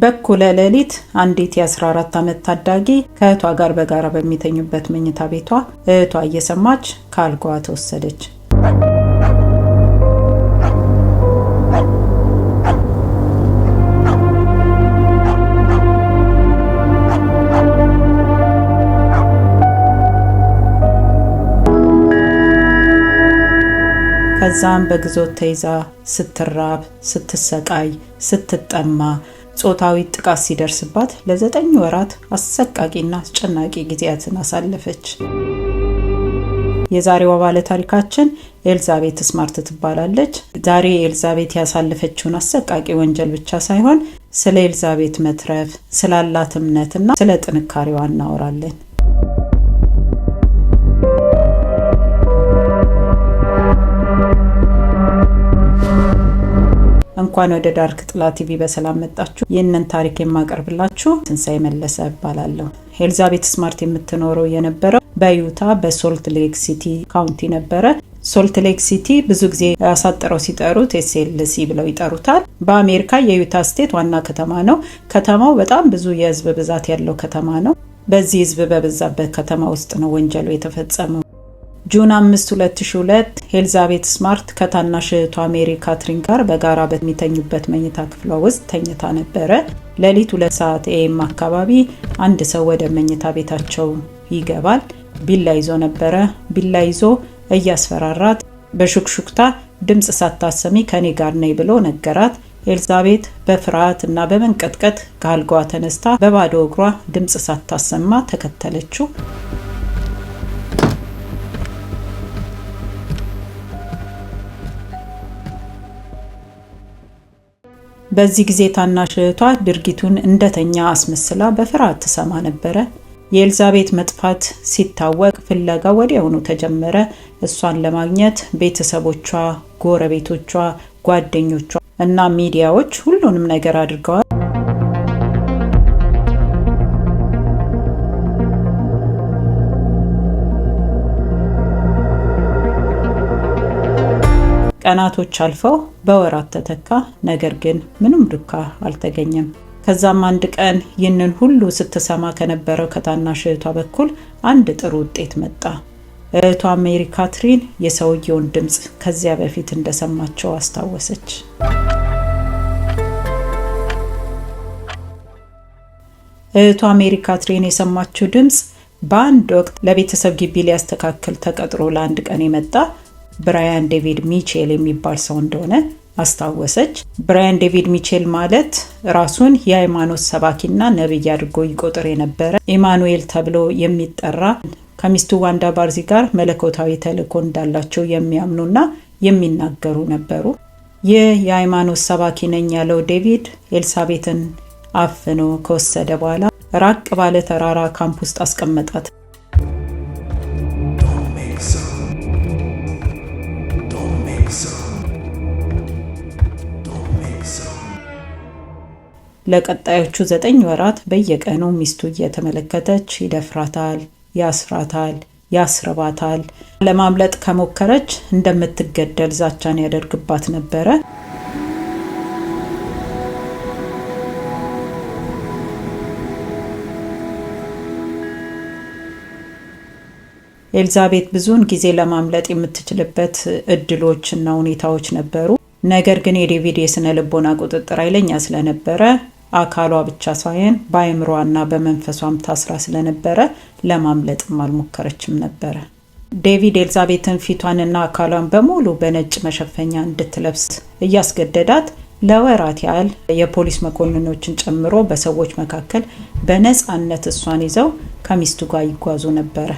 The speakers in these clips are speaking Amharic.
በኩለ ሌሊት አንዲት የ14 ዓመት ታዳጊ ከእህቷ ጋር በጋራ በሚተኙበት መኝታ ቤቷ እህቷ እየሰማች ከአልጋዋ ተወሰደች። ከዛም በግዞት ተይዛ ስትራብ፣ ስትሰቃይ፣ ስትጠማ ጾታዊ ጥቃት ሲደርስባት ለ9 ወራት አሰቃቂና አስጨናቂ ጊዜያትን አሳለፈች። የዛሬዋ ባለ ታሪካችን ኤልዛቤት ስማርት ትባላለች። ዛሬ ኤልዛቤት ያሳለፈችውን አሰቃቂ ወንጀል ብቻ ሳይሆን ስለ ኤልዛቤት መትረፍ፣ ስላላት እምነትና ስለ ጥንካሬዋ እናወራለን። እንኳን ወደ ዳርክ ጥላ ቲቪ በሰላም መጣችሁ። ይህንን ታሪክ የማቀርብላችሁ ትንሳኤ መለሰ እባላለሁ። ኤልዛቤት ስማርት የምትኖረው የነበረው በዩታ በሶልት ሌክ ሲቲ ካውንቲ ነበረ። ሶልት ሌክ ሲቲ ብዙ ጊዜ አሳጥረው ሲጠሩት ኤስኤልሲ ብለው ይጠሩታል። በአሜሪካ የዩታ ስቴት ዋና ከተማ ነው። ከተማው በጣም ብዙ የህዝብ ብዛት ያለው ከተማ ነው። በዚህ ህዝብ በበዛበት ከተማ ውስጥ ነው ወንጀሉ የተፈጸመው። ጁን 5 2002 ኤልዛቤት ስማርት ከታናሽ እህቷ ሜሪ ካትሪን ጋር በጋራ በሚተኙበት መኝታ ክፍሏ ውስጥ ተኝታ ነበረ። ሌሊት 2 ሰዓት ኤኤም አካባቢ አንድ ሰው ወደ መኝታ ቤታቸው ይገባል። ቢላ ይዞ ነበረ። ቢላ ይዞ እያስፈራራት በሹክሹክታ ድምጽ ሳታሰሚ ከኔ ጋር ነይ ብሎ ነገራት። ኤልዛቤት በፍርሃት እና በመንቀጥቀጥ ከአልጋዋ ተነስታ በባዶ እግሯ ድምጽ ሳታሰማ ተከተለችው። በዚህ ጊዜ ታናሽ እህቷ ድርጊቱን እንደተኛ አስመስላ በፍርሃት ትሰማ ነበረ። የኤልዛቤት መጥፋት ሲታወቅ ፍለጋ ወዲያውኑ ተጀመረ። እሷን ለማግኘት ቤተሰቦቿ፣ ጎረቤቶቿ፣ ጓደኞቿ እና ሚዲያዎች ሁሉንም ነገር አድርገዋል። ቀናቶች አልፈው በወራት ተተካ። ነገር ግን ምንም ዱካ አልተገኘም። ከዛም አንድ ቀን ይህንን ሁሉ ስትሰማ ከነበረው ከታናሽ እህቷ በኩል አንድ ጥሩ ውጤት መጣ። እህቷ ሜሪ ካትሪን የሰውየውን ድምጽ ከዚያ በፊት እንደሰማቸው አስታወሰች። እህቷ ሜሪ ካትሪን የሰማችው ድምጽ በአንድ ወቅት ለቤተሰብ ግቢ ሊያስተካክል ተቀጥሮ ለአንድ ቀን የመጣ ብራያን ዴቪድ ሚቼል የሚባል ሰው እንደሆነ አስታወሰች። ብራያን ዴቪድ ሚቼል ማለት ራሱን የሃይማኖት ሰባኪና ነብይ አድርጎ ይቆጥር የነበረ ኢማኑኤል ተብሎ የሚጠራ ከሚስቱ ዋንዳ ባርዚ ጋር መለኮታዊ ተልእኮ እንዳላቸው የሚያምኑና የሚናገሩ ነበሩ። ይህ የሃይማኖት ሰባኪ ነኝ ያለው ዴቪድ ኤልዛቤትን አፍኖ ከወሰደ በኋላ ራቅ ባለ ተራራ ካምፕ ውስጥ አስቀመጣት። ለቀጣዮቹ 9 ወራት በየቀኑ ሚስቱ እየተመለከተች ይደፍራታል፣ ያስራታል፣ ያስረባታል። ለማምለጥ ከሞከረች እንደምትገደል ዛቻን ያደርግባት ነበረ። ኤልዛቤት ብዙውን ጊዜ ለማምለጥ የምትችልበት እድሎችና ሁኔታዎች ነበሩ። ነገር ግን የዴቪድ የስነ ልቦና ቁጥጥር ኃይለኛ ስለነበረ አካሏ ብቻ ሳይሆን በአእምሮዋና በመንፈሷም ታስራ ስለነበረ ለማምለጥም አልሞከረችም ነበር። ዴቪድ ኤልዛቤትን ፊቷንና አካሏን በሙሉ በነጭ መሸፈኛ እንድትለብስ እያስገደዳት ለወራት ያህል የፖሊስ መኮንኖችን ጨምሮ በሰዎች መካከል በነፃነት እሷን ይዘው ከሚስቱ ጋር ይጓዙ ነበር።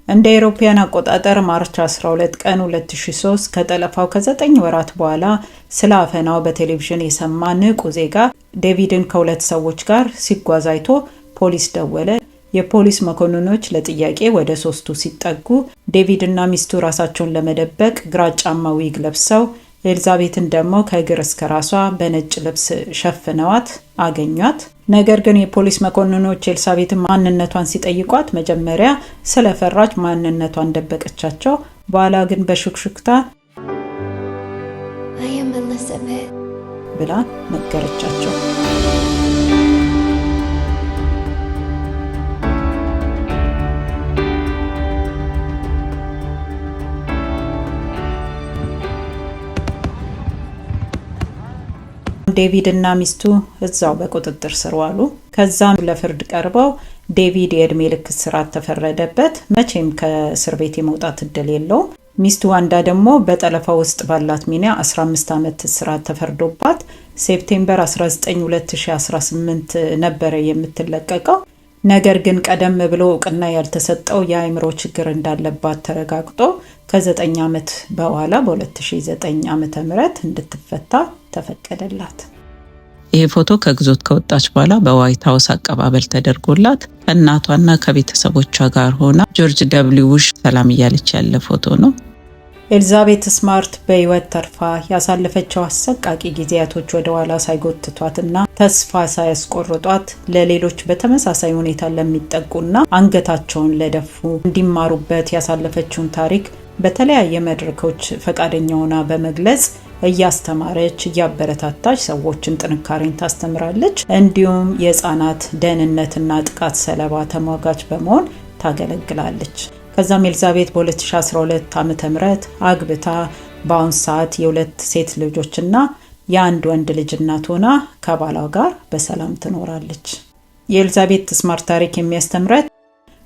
እንደ አውሮፓውያን አቆጣጠር ማርች 12 ቀን 2003 ከጠለፋው ከ9 ወራት በኋላ ስለ አፈናው በቴሌቪዥን የሰማ ንቁ ዜጋ ዴቪድን ከሁለት ሰዎች ጋር ሲጓዝ አይቶ ፖሊስ ደወለ። የፖሊስ መኮንኖች ለጥያቄ ወደ 3ቱ ሲጠጉ ዴቪድና ሚስቱ ራሳቸውን ለመደበቅ ግራጫማ ዊግ ለብሰው ኤልዛቤትን ደግሞ ከእግር እስከ ራሷ በነጭ ልብስ ሸፍነዋት አገኟት። ነገር ግን የፖሊስ መኮንኖች ኤልሳቤጥን ማንነቷን ሲጠይቋት መጀመሪያ ስለፈራች ማንነቷን ደበቀቻቸው። በኋላ ግን በሹክሹክታ I am Elizabeth ብላ ነገረቻቸው። ዴቪድ እና ሚስቱ እዛው በቁጥጥር ስር ዋሉ። ከዛም ለፍርድ ቀርበው ዴቪድ የእድሜ ልክ እስራት ተፈረደበት። መቼም ከእስር ቤት የመውጣት እድል የለውም። ሚስቱ ዋንዳ ደግሞ በጠለፋ ውስጥ ባላት ሚና 15 ዓመት እስራት ተፈርዶባት ሴፕቴምበር 19 2018 ነበረ የምትለቀቀው። ነገር ግን ቀደም ብሎ እውቅና ያልተሰጠው የአእምሮ ችግር እንዳለባት ተረጋግጦ ከ9 ዓመት በኋላ በ2009 ዓመተ ምህረት እንድትፈታ ተፈቀደላት። ይሄ ፎቶ ከግዞት ከወጣች በኋላ በዋይት ሃውስ አቀባበል ተደርጎላት ከእናቷና ከቤተሰቦቿ ጋር ሆና ጆርጅ ደብሊው ቡሽ ሰላም እያለች ያለ ፎቶ ነው። ኤልዛቤት ስማርት በህይወት ተርፋ ያሳለፈችው አሰቃቂ ጊዜያቶች ወደ ኋላ ሳይጎትቷትና ተስፋ ሳያስቆርጧት ለሌሎች በተመሳሳይ ሁኔታ ለሚጠቁና አንገታቸውን ለደፉ እንዲማሩበት ያሳለፈችውን ታሪክ በተለያየ መድረኮች ፈቃደኛ ሆና በመግለጽ እያስተማረች እያበረታታች ሰዎችን ጥንካሬን ታስተምራለች። እንዲሁም የህፃናት ደህንነትና ጥቃት ሰለባ ተሟጋች በመሆን ታገለግላለች። ከዛም ኤልዛቤት በ2012 ዓመተ ምህረት አግብታ በአሁን ሰዓት የሁለት ሴት ልጆችና የአንድ ወንድ ልጅ እናት ሆና ከባሏ ጋር በሰላም ትኖራለች። የኤልዛቤት ስማርት ታሪክ የሚያስተምረት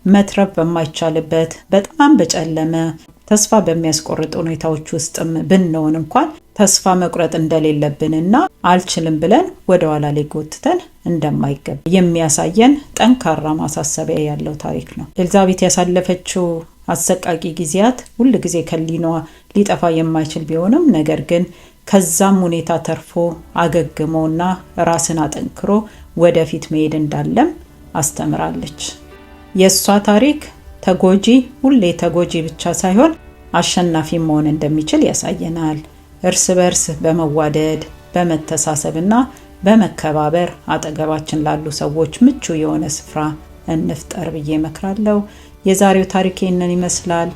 መትረፍ በማይቻልበት በጣም በጨለመ ተስፋ በሚያስቆርጥ ሁኔታዎች ውስጥም ብንሆን እንኳን ተስፋ መቁረጥ እንደሌለብንና አልችልም ብለን ወደ ኋላ ላይ ጎትተን እንደማይገባ የሚያሳየን ጠንካራ ማሳሰቢያ ያለው ታሪክ ነው። ኤልዛቤት ያሳለፈችው አሰቃቂ ጊዜያት ሁሉ ጊዜ ከሊኗ ሊጠፋ የማይችል ቢሆንም ነገር ግን ከዛም ሁኔታ ተርፎ አገግሞና ራስን አጠንክሮ ወደፊት መሄድ እንዳለም አስተምራለች። የሷ ታሪክ ተጎጂ ሁሌ ተጎጂ ብቻ ሳይሆን አሸናፊ መሆን እንደሚችል ያሳየናል። እርስ በርስ በመዋደድ በመተሳሰብና በመከባበር አጠገባችን ላሉ ሰዎች ምቹ የሆነ ስፍራ እንፍጠር ብዬ እመክራለሁ። የዛሬው ታሪክ ይህንን ይመስላል።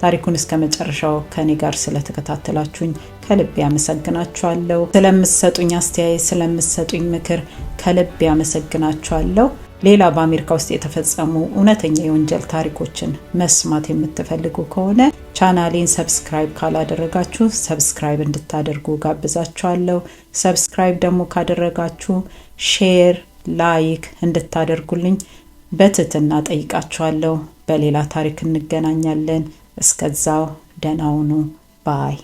ታሪኩን እስከ መጨረሻው ከኔ ጋር ስለተከታተላችሁኝ ከልብ ያመሰግናችኋለሁ። ስለምትሰጡኝ አስተያየት፣ ስለምትሰጡኝ ምክር ከልብ ያመሰግናችኋለሁ። ሌላ በአሜሪካ ውስጥ የተፈጸሙ እውነተኛ የወንጀል ታሪኮችን መስማት የምትፈልጉ ከሆነ ቻናሌን ሰብስክራይብ ካላደረጋችሁ ሰብስክራይብ እንድታደርጉ ጋብዛችኋለሁ። ሰብስክራይብ ደግሞ ካደረጋችሁ ሼር፣ ላይክ እንድታደርጉልኝ በትህትና ጠይቃችኋለሁ። በሌላ ታሪክ እንገናኛለን። እስከዛው ደህና ሁኑ። ባይ